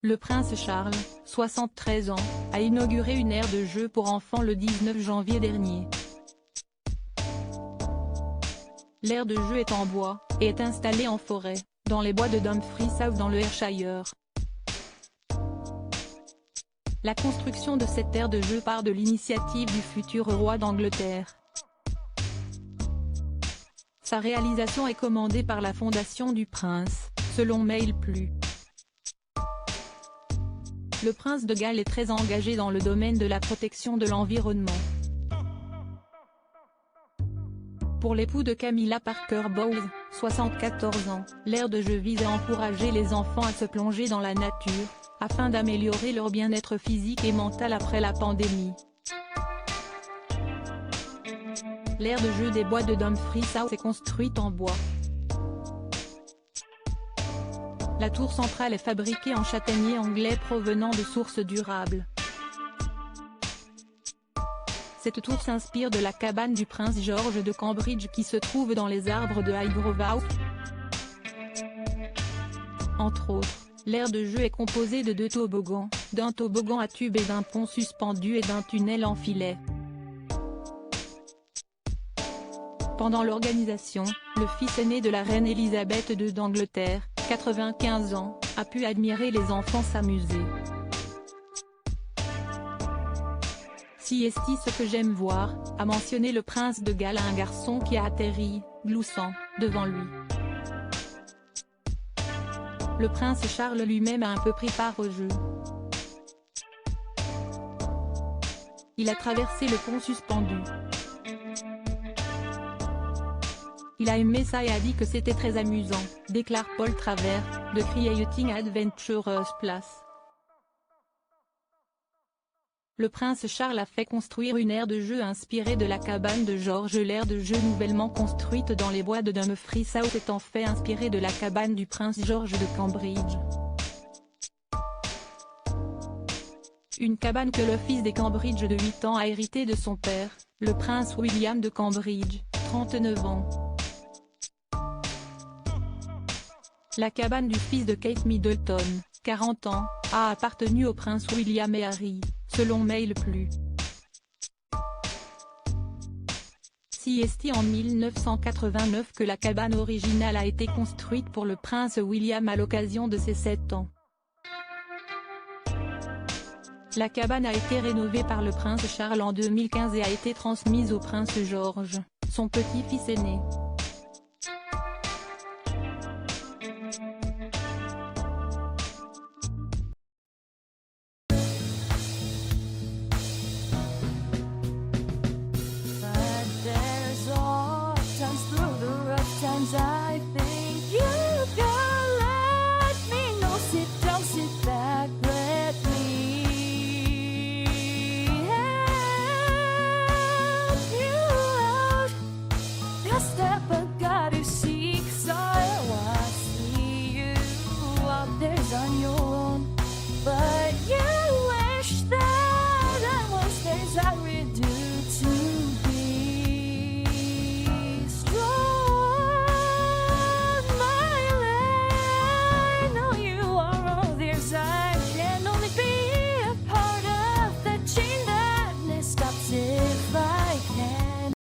Le prince Charles, 73 ans, a inauguré une aire de jeux pour enfants le 19 janvier dernier. L'aire de jeux est en bois, et est installée en forêt, dans les bois de Dumfries South dans le Ayrshire. La construction de cette aire de jeux part de l'initiative du futur roi d'Angleterre. Sa réalisation est commandée par la Fondation du Prince, selon Mail+. Le prince de Galles est très engagé dans le domaine de la protection de l'environnement. Pour l'époux de Camilla Parker Bowles, 74 ans, l'aire de jeu vise à encourager les enfants à se plonger dans la nature, afin d'améliorer leur bien-être physique et mental après la pandémie. L'aire de jeu des bois de Dumfries South est construite en bois. La tour centrale est fabriquée en châtaignier anglais provenant de sources durables. Cette tour s'inspire de la cabane du prince George de Cambridge qui se trouve dans les arbres de Highgrove House. Entre autres, l'aire de jeu est composée de 2 toboggans, d'un toboggan à tube et d'un pont suspendu et d'un tunnel en filet. Pendant l'organisation, le fils aîné de la reine Elisabeth II d'Angleterre, 95 ans, a pu admirer les enfants s'amuser. CST ce que j'aime voir, a mentionné le prince de Galles à un garçon qui a atterri, gloussant, devant lui. Le prince Charles lui-même a un peu pris part au jeu. Il a traversé le pont suspendu. Il a aimé ça et a dit que c'était très amusant, déclare Paul Travers, de Creating Adventurous Place. Le prince Charles a fait construire une aire de jeu inspirée de la cabane de George. L'aire de jeu nouvellement construite dans les bois de Dumfries South est en fait inspirée de la cabane du prince George de Cambridge. Une cabane que le fils des Cambridge de 8 ans a hérité de son père, le prince William de Cambridge, 39 ans. La cabane du fils de Kate Middleton, 40 ans, a appartenu aux princes William et Harry, selon Mail+. CST en 1989 que la cabane originale a été construite pour le prince William à l'occasion de ses 7 ans. La cabane a été rénovée par le prince Charles en 2015 et a été transmise au prince George, son petit-fils aîné.